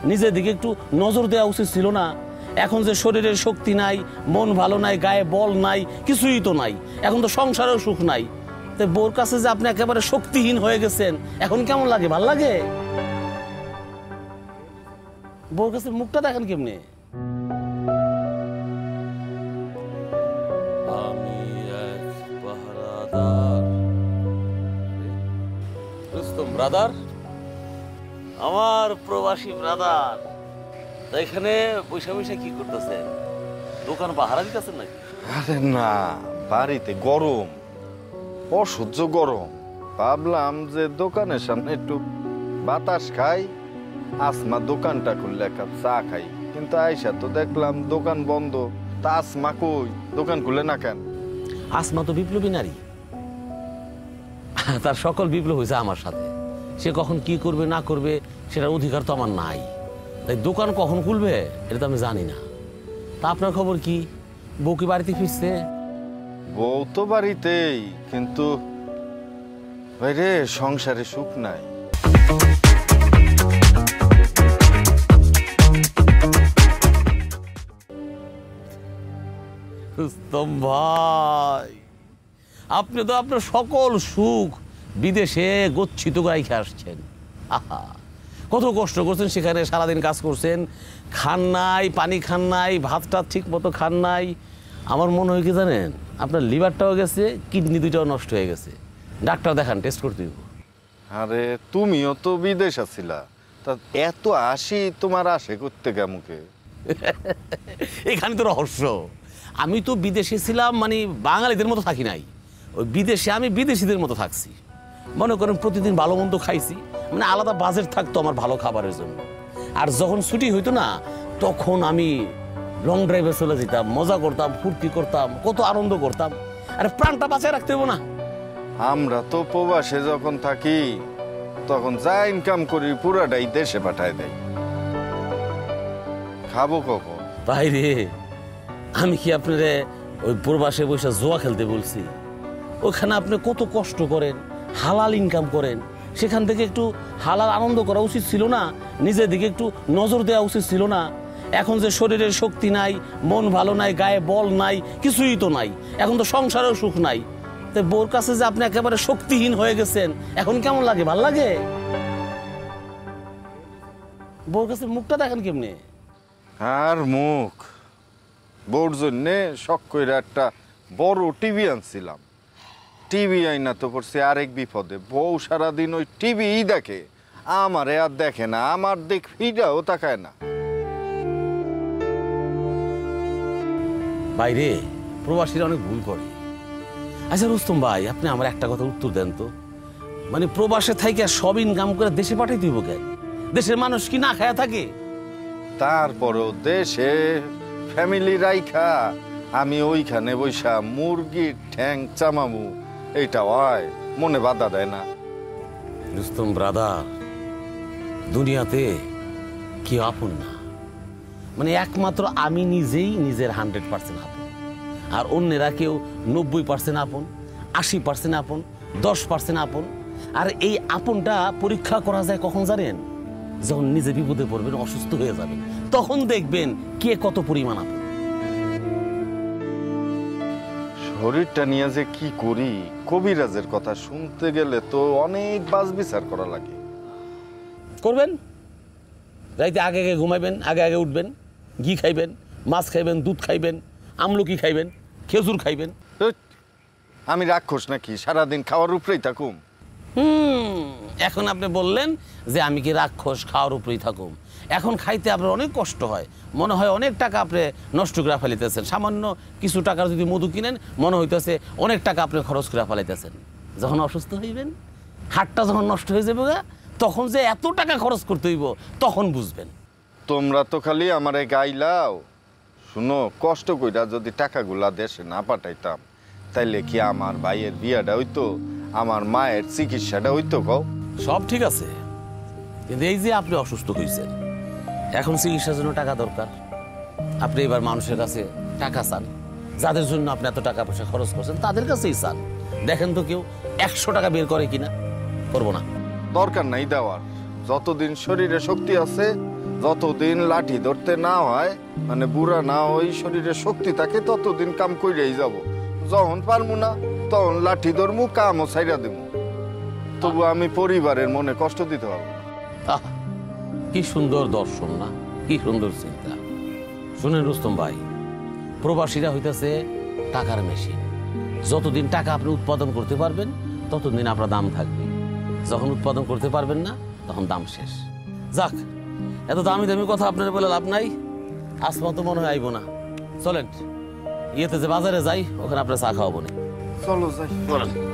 নিজের দিকে একটু নজর দেওয়া উচিত ছিল না? এখন যে শরীরের শক্তি নাই, মন ভালো নাই, গায়ে বল নাই, কিছুই তো নাই, এখন তো সংসারেও সুখ নাই, তো বউর কাছে যে আপনি একেবারে শক্তিহীন হয়ে গেছেন, এখন কেমন লাগে? ভাল লাগে? বউর কাছে মুখটা দেখেন কেমনে? আমি এক পাহারাদার। রুস্তম ব্রাদার, আমার প্রবাসী ব্রাদার, এখানে বৈশা বৈশা কি করতেছেন? দোকান পাহারা দিতেছেন নাকি? আরে না, বাড়িতে গরম, অসহ্য গরম। ভাবলাম যে দোকানের সামনে একটু বাতাস খাই, আসমা দোকানটা খুললে এক কাপ চা খাই, কিন্তু আইসা তো দেখলাম দোকান বন্ধ। তা আসমা কই? দোকান খুলে না কেন? আসমা তো বিপ্লবী নারী, তার সকল বিপ্লব হয়েছে আমার সাথে। সে কখন কি করবে না করবে সেটার অধিকার তো আমার নাই, তাই দোকান কখন খুলবে এটা তো আমি জানি না। তা আপনার খবর কি? বউ কি বাড়িতে ফিরছে? বউ তো বাড়িতেই, কিন্তু রে সংসারে সুখ নাই। রুস্তম ভাই, আপনি তো আপনার সকল সুখ বিদেশে গচ্ছিত গাইখে আসছেন। আহা, কত কষ্ট করছেন সেখানে, সারাদিন কাজ করছেন, খান নাই, পানি খান নাই, ভাতটা ঠিক মতো খান নাই। আমার মনে হয় কি জানেন, আপনার লিভারটাও গেছে, কিডনি দুইটাও নষ্ট হয়ে গেছে। ডাক্তার দেখান, টেস্ট করতে দিব। আরে তুমিও তো বিদেশ আছিলা, তা এত আসি তোমার আসে করতে মুখে? এখানে তো রহস্য। আমি তো বিদেশে ছিলাম, মানে বাঙালিদের মতো থাকি নাই, ওই বিদেশে আমি বিদেশিদের মতো থাকছি। মনে করেন প্রতিদিন ভালো মন্দ খাইছি, মানে আলাদা বাজেট থাকতো আমার ভালো খাবারের জন্য। আর যখন ছুটি হইতো না, তখন আমি লং ড্রাইভে চলে যেতাম, মজা করতাম, ফুর্তি করতাম, কত আনন্দ করতাম। আরে প্রাণটা বাঁচায় রাখতে হবে না? আমরা তো প্রবাসে যখন থাকি তখন যা ইনকাম করি পুরাটাই দেশে পাঠায় দেয়। খাবো কখন? তাই রে, আমি কি আপনারে ওই প্রবাসে বসে জুয়া খেলতে বলছি? ওখানে আপনি কত কষ্ট করেন, হালাল ইনকাম করেন, সেখান থেকে একটু হালাল আনন্দ করা উচিত ছিল না? নিজের দিকে একটু নজর দেওয়া উচিত ছিল না? এখন যে শরীরের শক্তি নাই, মন ভালো নাই, গায়ে বল নাই, কিছুই তো নাই, এখন তো সংসারেও সুখ নাই, তো বউর কাছে যে আপনি একেবারে শক্তিহীন হয়ে গেছেন, এখন কেমন লাগে? ভাল লাগে? বউর কাছে মুখটা দেখেন কেমনে? আর মুখ বউর জন্যে শখ করে একটা বড় টিভি আনছিলাম। টিভি আইনা তো পড়ছে আরেক বিপদে। বউ সারাদিন ওই টিভিই দেখে, আমারে আর দেখে না, আমার দিক ফিরাও তাকায় না। বাইরে প্রবাসীরা অনেক ভুল করে। আচ্ছা রুস্তম ভাই, আপনি আমার একটা কথা উত্তর দেন তো, মানে প্রবাসে থাইকে সব ইনকাম করে দেশে পাঠাই দিব কেন? দেশের মানুষ কি না খায়া থাকে? তারপরও দেশে ফ্যামিলি রাইখা আমি ওইখানে বৈশা মুরগির ঠ্যাং চামামু, এইটা হয় মনে বাধা দেয় না? রুস্তম ব্রাদার, দুনিয়াতে কি আপন না, মানে একমাত্র আমি নিজেই নিজের 100% আপন, আর অন্যেরা কেউ 90% আপন, 80% আপন, 10% আপন। আর এই আপনটা পরীক্ষা করা যায় কখন জানেন? যখন নিজে বিপদে পড়বেন, অসুস্থ হয়ে যাবেন, তখন দেখবেন কে কত পরিমাণ আপন। শরীরটা নিয়ে যে কি করি, কবিরাজের কথা শুনতে গেলে তো অনেক বাজ বিচার করা লাগে। করবেন, রাইতে আগে আগে ঘুমাইবেন, আগে আগে উঠবেন, ঘি খাইবেন, মাছ খাইবেন, দুধ খাইবেন, আমলকি খাইবেন, খেজুর খাইবেন। আমি রাক্ষস নাকি সারাদিন খাওয়ার উপরেই থাকুম? এখন আপনি বললেন যে আমি কি রাক্ষস, খাওয়ার উপরেই থাকুম। এখন খাইতে আপনার অনেক কষ্ট হয়, মনে হয় অনেক টাকা আপনি নষ্ট করে ফেলিতেছেন। সামান্য কিছু টাকার যদি মধু কিনেন, মনে হইতেছে অনেক টাকা আপনি খরচ করে ফেলাইতেছেন। যখন অসুস্থ হইবেন, হাতটা যখন নষ্ট হয়ে যাবে, তখন যে এত টাকা খরচ করতে হইব, তখন বুঝবেন। তোমরা তো খালি আমারে গাইলাও। শুনো, কষ্ট কইরা যদি টাকাগুলা দেশে না পাঠাইতাম, তাইলে কি আমার ভাইয়ের বিয়াটা হইতো, আমার মায়ের চিকিৎসাটা হইতো? কও। সব ঠিক আছে, কিন্তু এই যে আপনি অসুস্থ হয়েছেন, এখন চিকিৎসার জন্য টাকা দরকার। আপনি এবার মানুষের কাছে টাকা চান, যাদের জন্য আপনি এত টাকা পয়সা খরচ করছেন তাদের কাছেই চান। দেখেন তো কেউ 100 টাকা বের করে কিনা? করবো না। দরকার নাই দেওয়ার। যতদিন শরীরে শক্তি আছে যতদিন লাঠি ধরতে না হয় মানে বুড়া না ওই শরীরে শক্তি থাকে ততদিন কাম কইরাই যাব। যখন পারমু না তখন লাঠি ধরমু, কামও ছাইরা দেবো। তবু আমি পরিবারের মনে কষ্ট দিতে পারবো না। আহ, কি সুন্দর দর্শন না, কি সুন্দর চিন্তা। শুনেন রুস্তম ভাই, প্রবাসীরা হইতেছে টাকার মেশিন। যতদিন টাকা আপনি উৎপাদন করতে পারবেন ততদিন আপনার দাম থাকবে। যখন উৎপাদন করতে পারবেন না তখন দাম শেষ। যাক, এত দামি দামি কথা আপনার বলে লাভ নাই। আসমা তো মনে হয় আইব না। চলেন ইয়েতে যে বাজারে যাই, ওখানে আপনার চা খাওয়াবো না। চলো যাই। চলেন।